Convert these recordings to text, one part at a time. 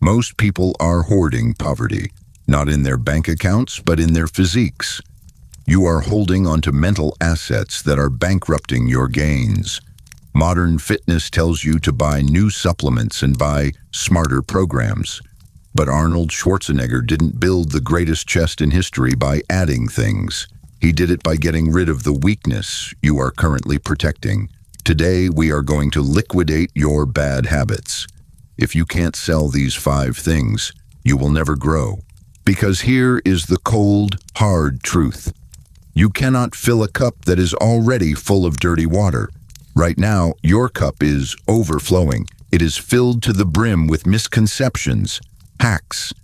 Most people are hoarding poverty, not in their bank accounts, but in their physiques. You are holding onto mental assets that are bankrupting your gains. Modern fitness tells you to buy new supplements and buy smarter programs. But Arnold Schwarzenegger didn't build the greatest chest in history by adding things. He did it by getting rid of the weakness you are currently protecting. Today, we are going to liquidate your bad habits. If you can't sell these 5 things, you will never grow. Because here is the cold, hard truth. You cannot fill a cup that is already full of dirty water. Right now, your cup is overflowing. It is filled to the brim with misconceptions, hacks,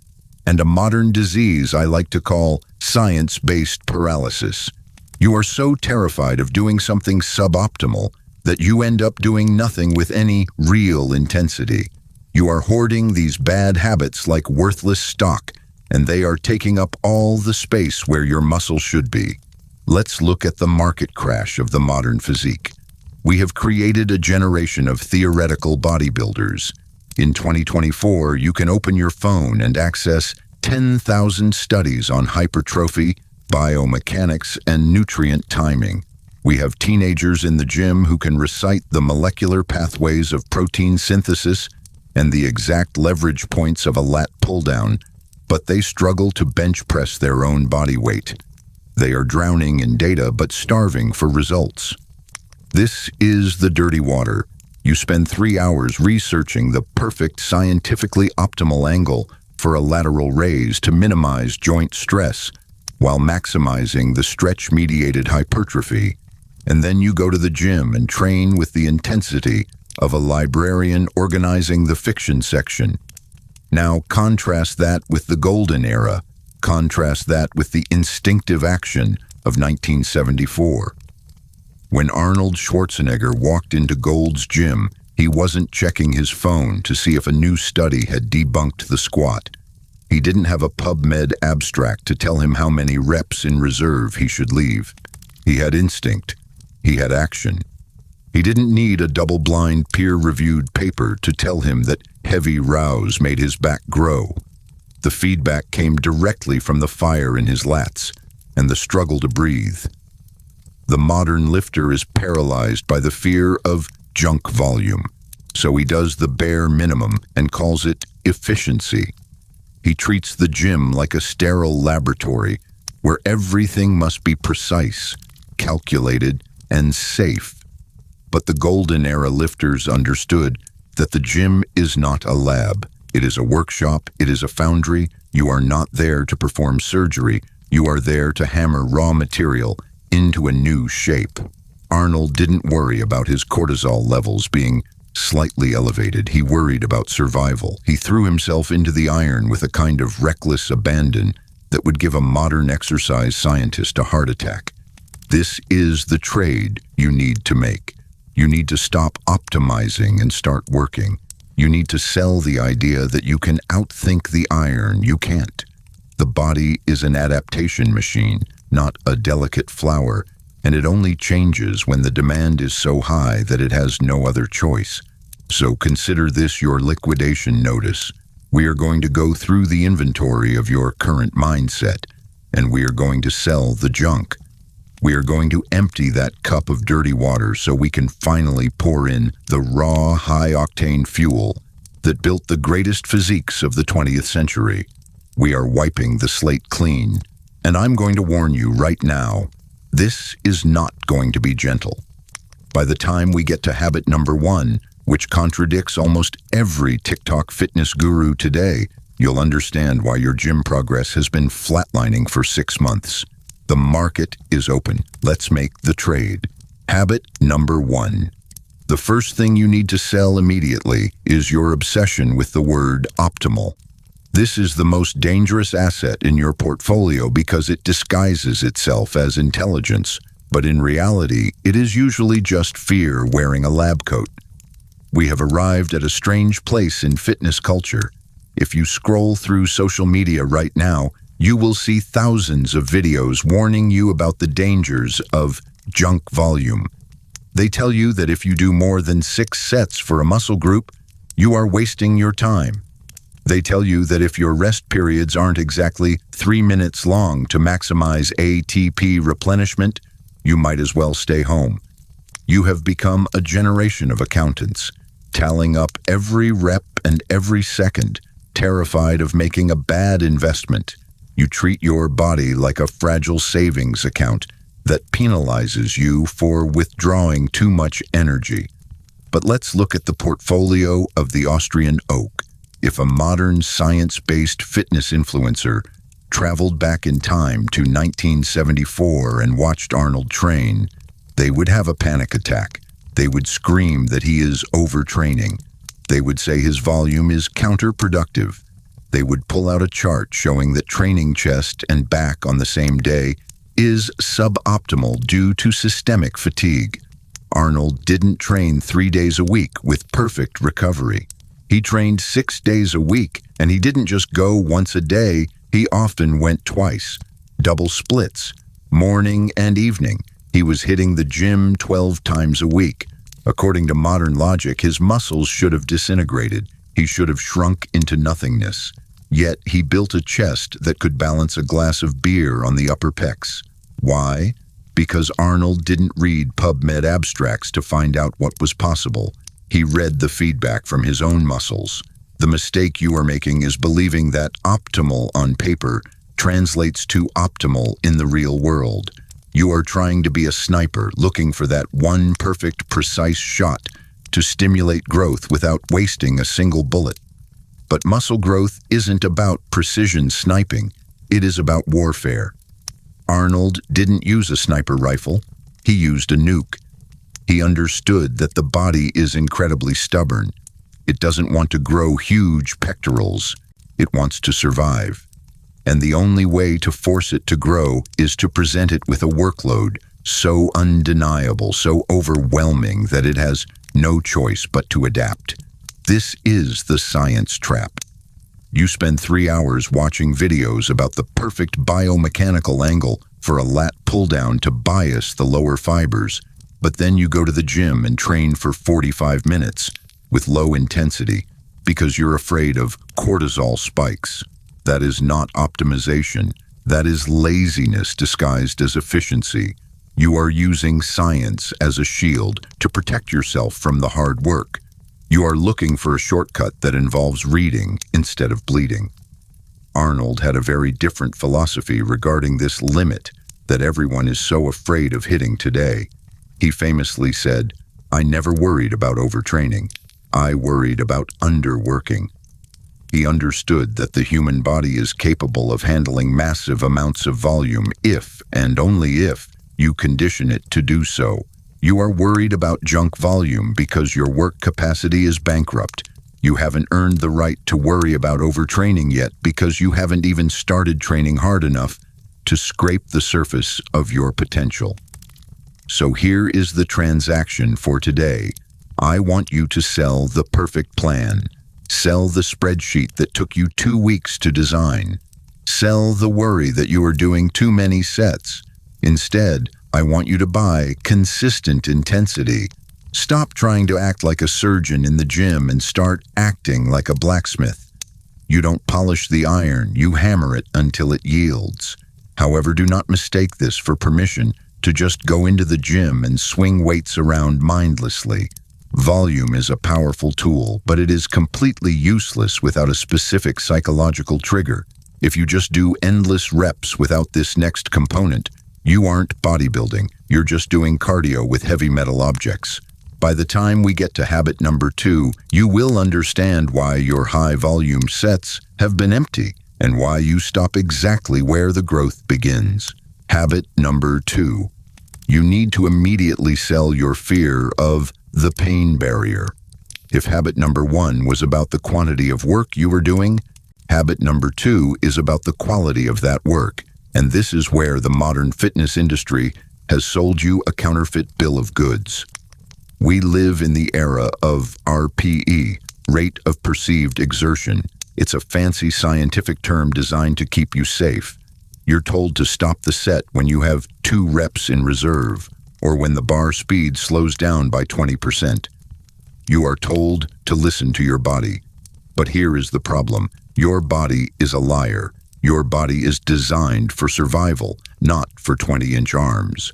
and a modern disease I like to call science-based paralysis. You are so terrified of doing something suboptimal that you end up doing nothing with any real intensity. You are hoarding these bad habits like worthless stock, and they are taking up all the space where your muscle should be. Let's look at the market crash of the modern physique. We have created a generation of theoretical bodybuilders. In 2024, you can open your phone and access 10,000 studies on hypertrophy, biomechanics, and nutrient timing. We have teenagers in the gym who can recite the molecular pathways of protein synthesis and the exact leverage points of a lat pull-down, but they struggle to bench press their own body weight. They are drowning in data but starving for results. This is the dirty water. You spend 3 hours researching the perfect scientifically optimal angle for a lateral raise to minimize joint stress while maximizing the stretch-mediated hypertrophy. And then you go to the gym and train with the intensity of a librarian organizing the fiction section. Now contrast that with the golden era. Contrast that with the instinctive action of 1974. When Arnold Schwarzenegger walked into Gold's Gym, he wasn't checking his phone to see if a new study had debunked the squat. He didn't have a PubMed abstract to tell him how many reps in reserve he should leave. He had instinct. He had action. He didn't need a double-blind, peer-reviewed paper to tell him that heavy rows made his back grow. The feedback came directly from the fire in his lats and the struggle to breathe. The modern lifter is paralyzed by the fear of junk volume, so he does the bare minimum and calls it efficiency. He treats the gym like a sterile laboratory where everything must be precise, calculated, and safe. But the golden era lifters understood that the gym is not a lab. It is a workshop, it is a foundry. You are not there to perform surgery. You are there to hammer raw material into a new shape. Arnold didn't worry about his cortisol levels being slightly elevated. He worried about survival. He threw himself into the iron with a kind of reckless abandon that would give a modern exercise scientist a heart attack. This is the trade you need to make. You need to stop optimizing and start working. You need to sell the idea that you can outthink the iron. You can't. The body is an adaptation machine, not a delicate flower, and it only changes when the demand is so high that it has no other choice. So consider this your liquidation notice. We are going to go through the inventory of your current mindset, and we are going to sell the junk. We are going to empty that cup of dirty water so we can finally pour in the raw, high-octane fuel that built the greatest physiques of the 20th century. We are wiping the slate clean. And I'm going to warn you right now, this is not going to be gentle. By the time we get to habit number 1, which contradicts almost every TikTok fitness guru today, you'll understand why your gym progress has been flatlining for 6 months. The market is open. Let's make the trade. Habit number 1. The first thing you need to sell immediately is your obsession with the word optimal. This is the most dangerous asset in your portfolio because it disguises itself as intelligence, but in reality, it is usually just fear wearing a lab coat. We have arrived at a strange place in fitness culture. If you scroll through social media right now, you will see thousands of videos warning you about the dangers of junk volume. They tell you that if you do more than 6 sets for a muscle group, you are wasting your time. They tell you that if your rest periods aren't exactly 3 minutes long to maximize ATP replenishment, you might as well stay home. You have become a generation of accountants, tallying up every rep and every second, terrified of making a bad investment. You treat your body like a fragile savings account that penalizes you for withdrawing too much energy. But let's look at the portfolio of the Austrian oak. If a modern science-based fitness influencer traveled back in time to 1974 and watched Arnold train, they would have a panic attack. They would scream that he is overtraining. They would say his volume is counterproductive. They would pull out a chart showing that training chest and back on the same day is suboptimal due to systemic fatigue. Arnold didn't train 3 days a week with perfect recovery. He trained 6 days a week, and he didn't just go once a day, he often went twice. Double splits, morning and evening. He was hitting the gym 12 times a week. According to modern logic, his muscles should have disintegrated. He should have shrunk into nothingness. Yet he built a chest that could balance a glass of beer on the upper pecs. Why? Because Arnold didn't read PubMed abstracts to find out what was possible. He read the feedback from his own muscles. The mistake you are making is believing that optimal on paper translates to optimal in the real world. You are trying to be a sniper, looking for that one perfect, precise shot to stimulate growth without wasting a single bullet. But muscle growth isn't about precision sniping. It is about warfare. Arnold didn't use a sniper rifle. He used a nuke. He understood that the body is incredibly stubborn. It doesn't want to grow huge pectorals. It wants to survive. And the only way to force it to grow is to present it with a workload so undeniable, so overwhelming that it has no choice but to adapt. This is the science trap. You spend 3 hours watching videos about the perfect biomechanical angle for a lat pull-down to bias the lower fibers, but then you go to the gym and train for 45 minutes with low intensity because you're afraid of cortisol spikes. That is not optimization. That is laziness disguised as efficiency. You are using science as a shield to protect yourself from the hard work. You are looking for a shortcut that involves reading instead of bleeding. Arnold had a very different philosophy regarding this limit that everyone is so afraid of hitting today. He famously said, "I never worried about overtraining. I worried about underworking." He understood that the human body is capable of handling massive amounts of volume if, and only if, you condition it to do so. You are worried about junk volume because your work capacity is bankrupt. You haven't earned the right to worry about overtraining yet because you haven't even started training hard enough to scrape the surface of your potential. So here is the transaction for today. I want you to sell the perfect plan. Sell the spreadsheet that took you 2 weeks to design. Sell the worry that you are doing too many sets. Instead, I want you to buy consistent intensity. Stop trying to act like a surgeon in the gym and start acting like a blacksmith. You don't polish the iron, you hammer it until it yields. However, do not mistake this for permission to just go into the gym and swing weights around mindlessly. Volume is a powerful tool, but it is completely useless without a specific psychological trigger. If you just do endless reps without this next component, you aren't bodybuilding, you're just doing cardio with heavy metal objects. By the time we get to habit number 2, you will understand why your high-volume sets have been empty and why you stop exactly where the growth begins. Habit number 2. You need to immediately sell your fear of the pain barrier. If habit number 1 was about the quantity of work you were doing, habit number 2 is about the quality of that work. And this is where the modern fitness industry has sold you a counterfeit bill of goods. We live in the era of RPE, rate of perceived exertion. It's a fancy scientific term designed to keep you safe. You're told to stop the set when you have 2 reps in reserve, or when the bar speed slows down by 20%. You are told to listen to your body. But here is the problem. Your body is a liar. Your body is designed for survival, not for 20-inch arms.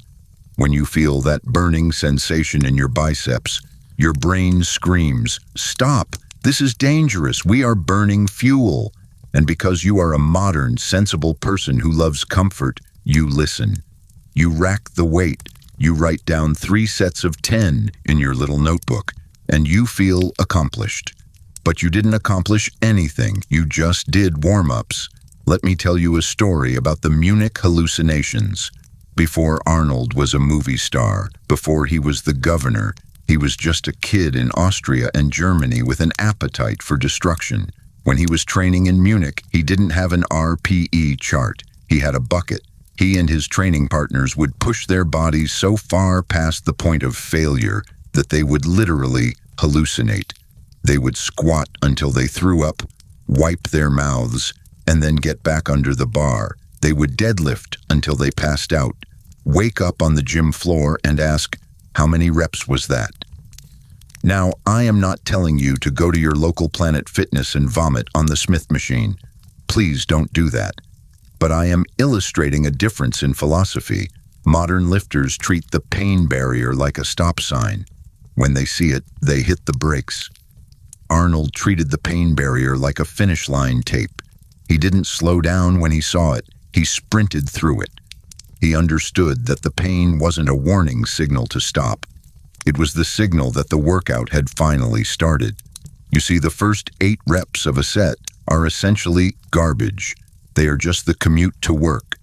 When you feel that burning sensation in your biceps, your brain screams, "Stop! This is dangerous. We are burning fuel." And because you are a modern, sensible person who loves comfort, you listen. You rack the weight. You write down 3 sets of 10 in your little notebook, and you feel accomplished. But you didn't accomplish anything. You just did warm-ups. Let me tell you a story about the Munich hallucinations. Before Arnold was a movie star, before he was the governor, he was just a kid in Austria and Germany with an appetite for destruction. When he was training in Munich, he didn't have an RPE chart. He had a bucket. He and his training partners would push their bodies so far past the point of failure that they would literally hallucinate. They would squat until they threw up, wipe their mouths, and then get back under the bar. They would deadlift until they passed out, wake up on the gym floor and ask, "How many reps was that?" Now, I am not telling you to go to your local Planet Fitness and vomit on the Smith machine. Please don't do that. But I am illustrating a difference in philosophy. Modern lifters treat the pain barrier like a stop sign. When they see it, they hit the brakes. Arnold treated the pain barrier like a finish line tape. He didn't slow down when he saw it. He sprinted through it. He understood that the pain wasn't a warning signal to stop. It was the signal that the workout had finally started. You see, the first 8 reps of a set are essentially garbage. They are just the commute to work.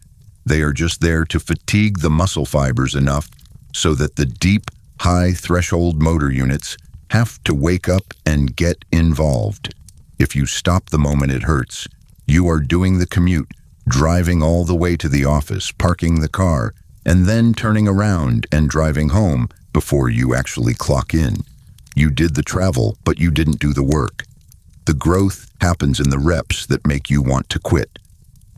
They are just there to fatigue the muscle fibers enough so that the deep, high-threshold motor units have to wake up and get involved. If you stop the moment it hurts, you are doing the commute, driving all the way to the office, parking the car, and then turning around and driving home before you actually clock in. You did the travel, but you didn't do the work. The growth happens in the reps that make you want to quit.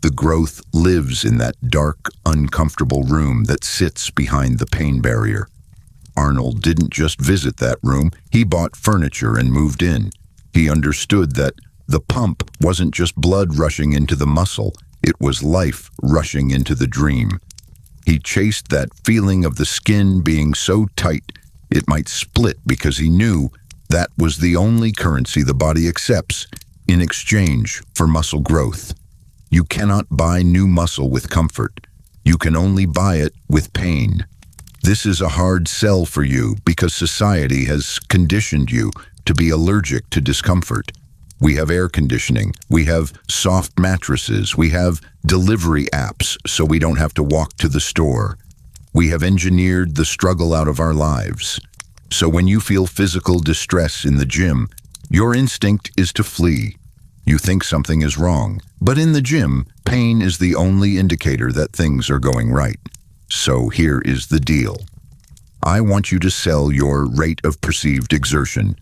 The growth lives in that dark, uncomfortable room that sits behind the pain barrier. Arnold didn't just visit that room, he bought furniture and moved in. He understood that the pump wasn't just blood rushing into the muscle, it was life rushing into the dream. He chased that feeling of the skin being so tight it might split because he knew that was the only currency the body accepts in exchange for muscle growth. You cannot buy new muscle with comfort. You can only buy it with pain. This is a hard sell for you because society has conditioned you to be allergic to discomfort. We have air conditioning, we have soft mattresses, we have delivery apps so we don't have to walk to the store. We have engineered the struggle out of our lives. So when you feel physical distress in the gym, your instinct is to flee. You think something is wrong, but in the gym, pain is the only indicator that things are going right. So here is the deal. I want you to sell your rate of perceived exertion.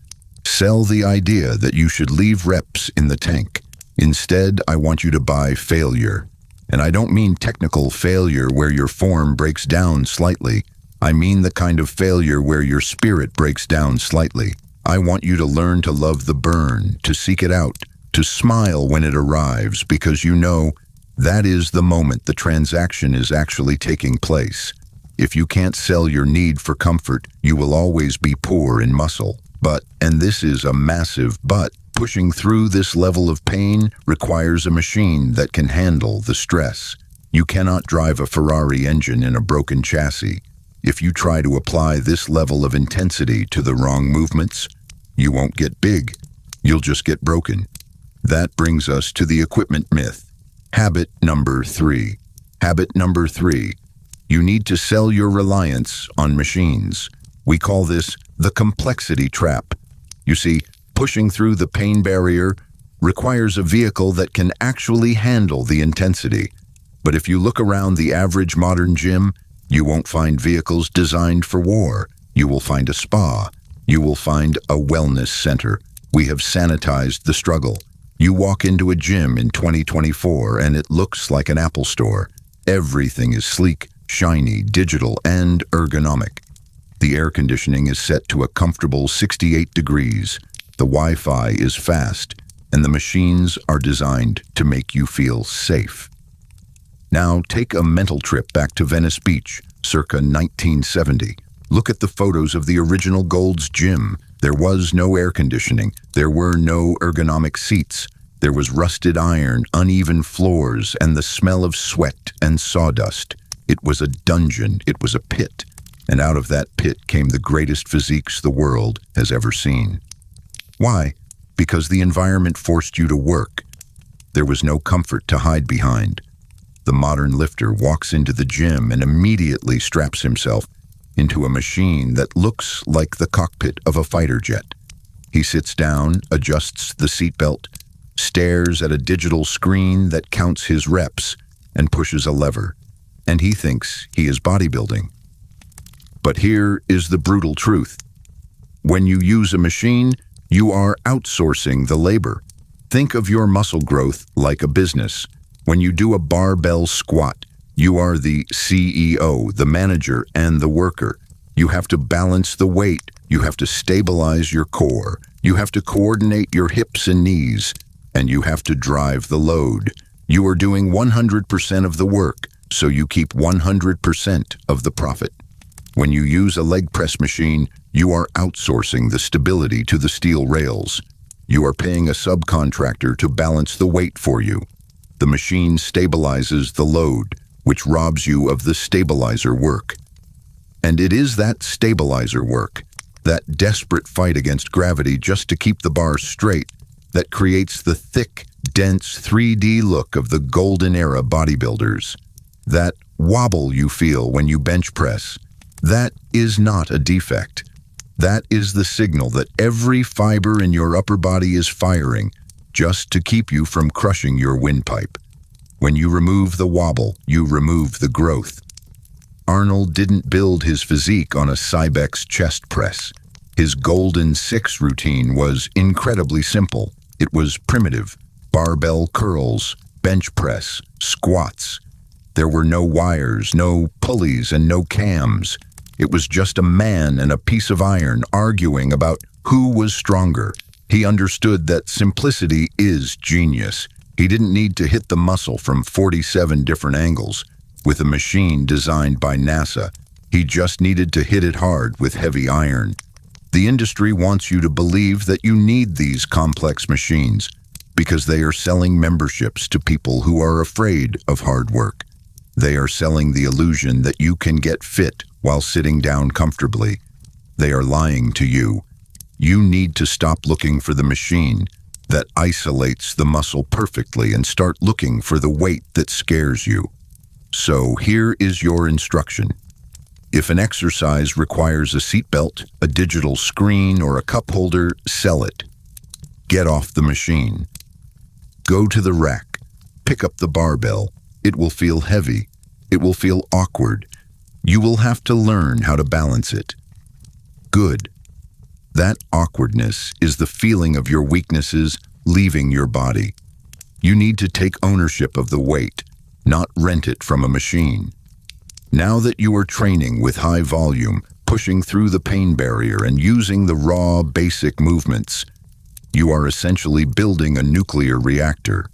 Sell the idea that you should leave reps in the tank. Instead, I want you to buy failure. And I don't mean technical failure where your form breaks down slightly. I mean the kind of failure where your spirit breaks down slightly. I want you to learn to love the burn, to seek it out, to smile when it arrives, because you know that is the moment the transaction is actually taking place. If you can't sell your need for comfort, you will always be poor in muscle. But, and this is a massive but, pushing through this level of pain requires a machine that can handle the stress. You cannot drive a Ferrari engine in a broken chassis. If you try to apply this level of intensity to the wrong movements, you won't get big. You'll just get broken. That brings us to the equipment myth. Habit number 3. Habit number 3. You need to sell your reliance on machines. We call this the complexity trap. You see, pushing through the pain barrier requires a vehicle that can actually handle the intensity. But if you look around the average modern gym, you won't find vehicles designed for war. You will find a spa. You will find a wellness center. We have sanitized the struggle. You walk into a gym in 2024 and it looks like an Apple store. Everything is sleek, shiny, digital, and ergonomic. The air conditioning is set to a comfortable 68 degrees. The Wi-Fi is fast. and the machines are designed to make you feel safe. Now take a mental trip back to Venice Beach, circa 1970. Look at the photos of the original Gold's Gym. There was no air conditioning. There were no ergonomic seats. There was rusted iron, uneven floors, and the smell of sweat and sawdust. It was a dungeon. It was a pit. And out of that pit came the greatest physiques the world has ever seen. Why? Because the environment forced you to work. There was no comfort to hide behind. The modern lifter walks into the gym and immediately straps himself into a machine that looks like the cockpit of a fighter jet. He sits down, adjusts the seatbelt, stares at a digital screen that counts his reps, and pushes a lever. And he thinks he is bodybuilding. But here is the brutal truth. When you use a machine, you are outsourcing the labor. Think of your muscle growth like a business. When you do a barbell squat, you are the CEO, the manager, and the worker. You have to balance the weight. You have to stabilize your core. You have to coordinate your hips and knees. And you have to drive the load. You are doing 100% of the work, so you keep 100% of the profit. When you use a leg press machine, you are outsourcing the stability to the steel rails. You are paying a subcontractor to balance the weight for you. The machine stabilizes the load, which robs you of the stabilizer work. And it is that stabilizer work, that desperate fight against gravity just to keep the bar straight, that creates the thick, dense 3D look of the golden era bodybuilders. That wobble you feel when you bench press, that is not a defect. That is the signal that every fiber in your upper body is firing just to keep you from crushing your windpipe. When you remove the wobble, you remove the growth. Arnold didn't build his physique on a Cybex chest press. His Golden Six routine was incredibly simple. It was primitive. Barbell curls, bench press, squats. There were no wires, no pulleys, and no cams. It was just a man and a piece of iron arguing about who was stronger. He understood that simplicity is genius. He didn't need to hit the muscle from 47 different angles. With a machine designed by NASA, he just needed to hit it hard with heavy iron. The industry wants you to believe that you need these complex machines because they are selling memberships to people who are afraid of hard work. They are selling the illusion that you can get fit while sitting down comfortably. They are lying to you. You need to stop looking for the machine that isolates the muscle perfectly and start looking for the weight that scares you. So here is your instruction. If an exercise requires a seatbelt, a digital screen, or a cup holder, sell it. Get off the machine. Go to the rack. Pick up the barbell. It will feel heavy. It will feel awkward. You will have to learn how to balance it. Good. That awkwardness is the feeling of your weaknesses leaving your body. You need to take ownership of the weight, not rent it from a machine. Now that you are training with high volume, pushing through the pain barrier and using the raw, basic movements, you are essentially building a nuclear reactor.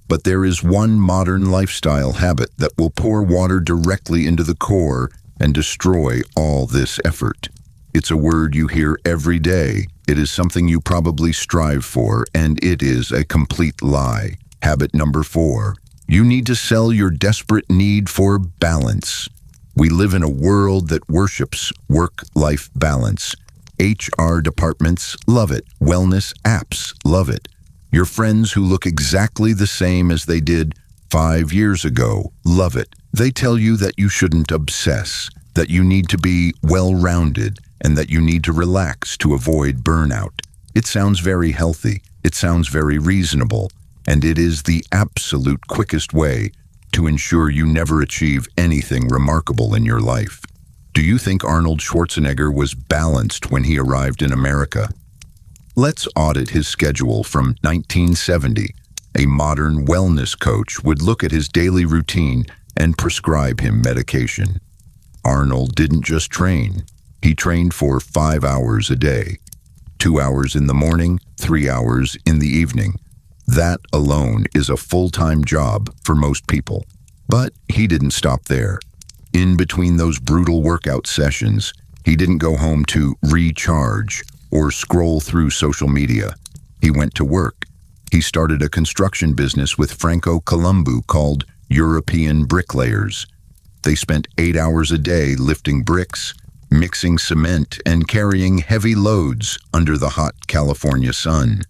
But there is one modern lifestyle habit that will pour water directly into the core and destroy all this effort. It's a word you hear every day. It is something you probably strive for, and it is a complete lie. Habit number 4. You need to sell your desperate need for balance. We live in a world that worships work-life balance. HR departments love it. Wellness apps love it. Your friends who look exactly the same as they did 5 years ago love it. They tell you that you shouldn't obsess, that you need to be well-rounded, and that you need to relax to avoid burnout. It sounds very healthy. It sounds very reasonable. And it is the absolute quickest way to ensure you never achieve anything remarkable in your life. Do you think Arnold Schwarzenegger was balanced when he arrived in America? Let's audit his schedule from 1970. A modern wellness coach would look at his daily routine and prescribe him medication. Arnold didn't just train. He trained for 5 hours a day. 2 hours in the morning, 3 hours in the evening. That alone is a full-time job for most people. But he didn't stop there. In between those brutal workout sessions, he didn't go home to recharge or scroll through social media. He went to work. He started a construction business with Franco Columbu called European Bricklayers. They spent 8 hours a day lifting bricks, mixing cement, and carrying heavy loads under the hot California sun.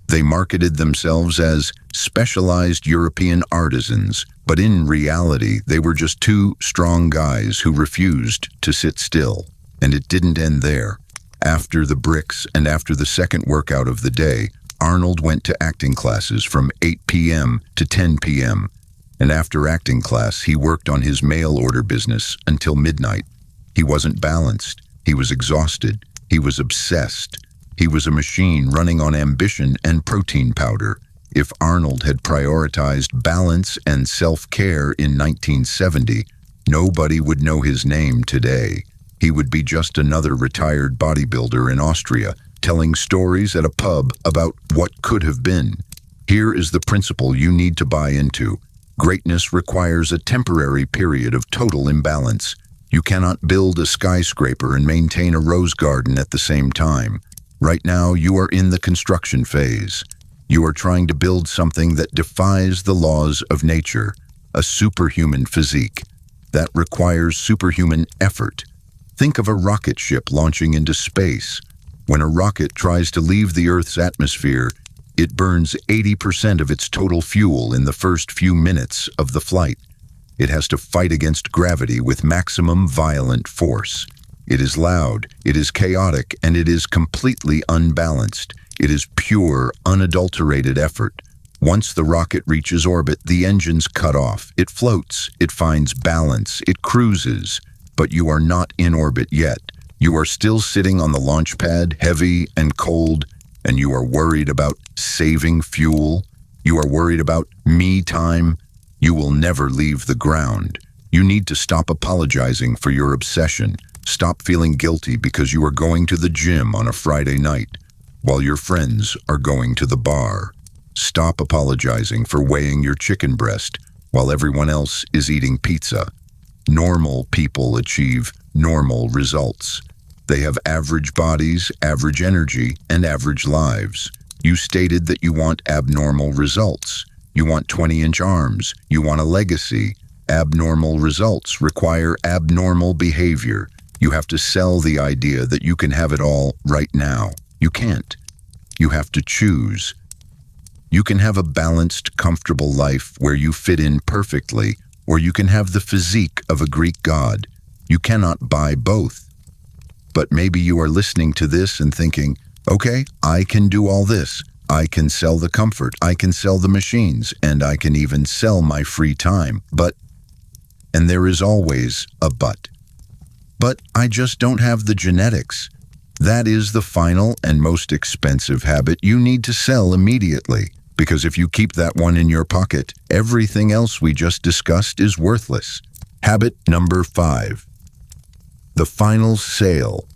They marketed themselves as specialized European artisans, but in reality, they were just two strong guys who refused to sit still. And it didn't end there. After the bricks and after the second workout of the day, Arnold went to acting classes from 8 p.m. to 10 p.m. And after acting class, he worked on his mail order business until midnight. He wasn't balanced. He was exhausted. He was obsessed. He was a machine running on ambition and protein powder. If Arnold had prioritized balance and self-care in 1970, nobody would know his name today. He would be just another retired bodybuilder in Austria, telling stories at a pub about what could have been. Here is the principle you need to buy into. Greatness requires a temporary period of total imbalance. You cannot build a skyscraper and maintain a rose garden at the same time. Right now, you are in the construction phase. You are trying to build something that defies the laws of nature, a superhuman physique. That requires superhuman effort. Think of a rocket ship launching into space. When a rocket tries to leave the Earth's atmosphere, it burns 80% of its total fuel in the first few minutes of the flight. It has to fight against gravity with maximum violent force. It is loud, it is chaotic, and it is completely unbalanced. It is pure, unadulterated effort. Once the rocket reaches orbit, the engines cut off. It floats, it finds balance, it cruises. But you are not in orbit yet. You are still sitting on the launch pad, heavy and cold, and you are worried about saving fuel. You are worried about me time. You will never leave the ground. You need to stop apologizing for your obsession. Stop feeling guilty because you are going to the gym on a Friday night while your friends are going to the bar. Stop apologizing for weighing your chicken breast while everyone else is eating pizza. Normal people achieve normal results. They have average bodies, average energy, and average lives. You stated that you want abnormal results. You want 20-inch arms. You want a legacy. Abnormal results require abnormal behavior. You have to sell the idea that you can have it all right now. You can't. You have to choose. You can have a balanced, comfortable life where you fit in perfectly, or you can have the physique of a Greek god. You cannot buy both. But maybe you are listening to this and thinking, okay, I can do all this. I can sell the comfort, I can sell the machines, and I can even sell my free time. And there is always a but. But I just don't have the genetics. That is the final and most expensive habit you need to sell immediately. Because if you keep that one in your pocket, everything else we just discussed is worthless. Habit number 5. The final sale.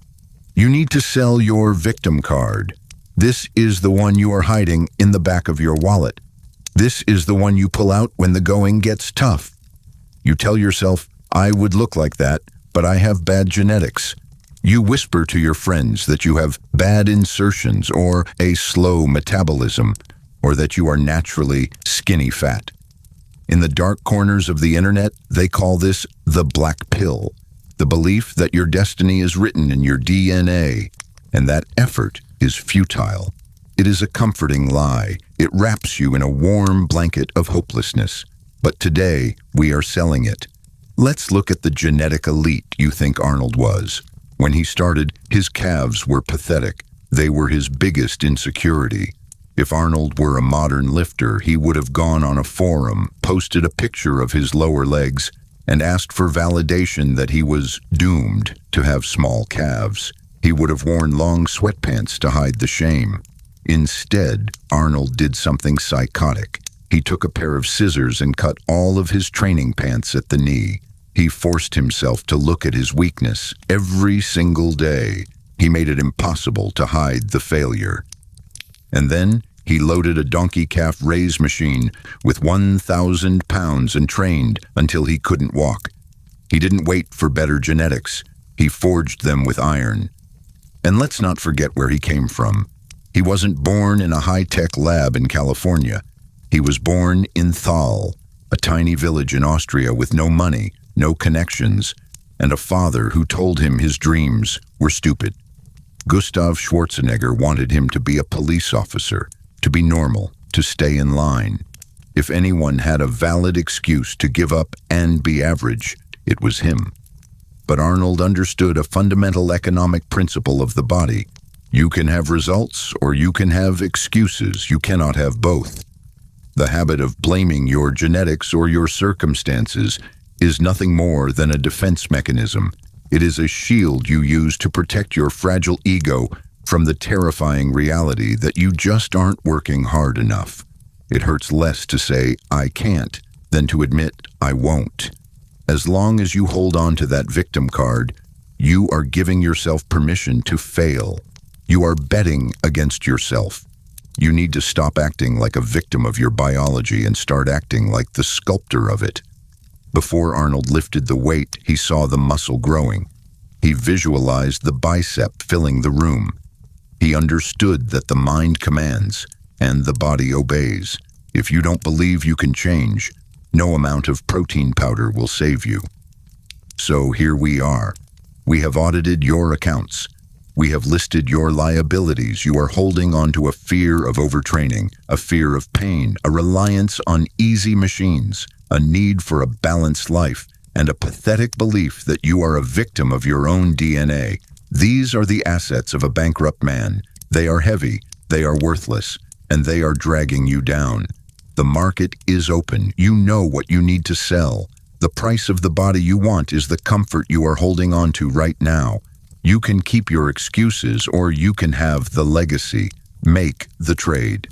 You need to sell your victim card. This is the one you are hiding in the back of your wallet. This is the one you pull out when the going gets tough. You tell yourself, I would look like that, but I have bad genetics. You whisper to your friends that you have bad insertions or a slow metabolism, or that you are naturally skinny fat. In the dark corners of the internet, they call this the black pill, the belief that your destiny is written in your DNA, and that effort is futile. It is a comforting lie. It wraps you in a warm blanket of hopelessness. But today, we are selling it. Let's look at the genetic elite you think Arnold was. When he started, his calves were pathetic. They were his biggest insecurity. If Arnold were a modern lifter, he would have gone on a forum, posted a picture of his lower legs, and asked for validation that he was doomed to have small calves. He would have worn long sweatpants to hide the shame. Instead, Arnold did something psychotic. He took a pair of scissors and cut all of his training pants at the knee. He forced himself to look at his weakness every single day. He made it impossible to hide the failure. And then he loaded a donkey calf raise machine with 1,000 pounds and trained until he couldn't walk. He didn't wait for better genetics. He forged them with iron. And let's not forget where he came from. He wasn't born in a high-tech lab in California. He was born in Thal, a tiny village in Austria with no money, no connections, and a father who told him his dreams were stupid. Gustav Schwarzenegger wanted him to be a police officer, to be normal, to stay in line. If anyone had a valid excuse to give up and be average, it was him. But Arnold understood a fundamental economic principle of the body. You can have results or you can have excuses. You cannot have both. The habit of blaming your genetics or your circumstances is nothing more than a defense mechanism. It is a shield you use to protect your fragile ego from the terrifying reality that you just aren't working hard enough. It hurts less to say, "I can't," than to admit, "I won't." As long as you hold on to that victim card, you are giving yourself permission to fail. You are betting against yourself. You need to stop acting like a victim of your biology and start acting like the sculptor of it. Before Arnold lifted the weight, he saw the muscle growing. He visualized the bicep filling the room. He understood that the mind commands and the body obeys. If you don't believe you can change, no amount of protein powder will save you. So here we are. We have audited your accounts. We have listed your liabilities. You are holding on to a fear of overtraining, a fear of pain, a reliance on easy machines, a need for a balanced life, and a pathetic belief that you are a victim of your own DNA. These are the assets of a bankrupt man. They are heavy, they are worthless, and they are dragging you down. The market is open. You know what you need to sell. The price of the body you want is the comfort you are holding on to right now. You can keep your excuses or you can have the legacy. Make the trade.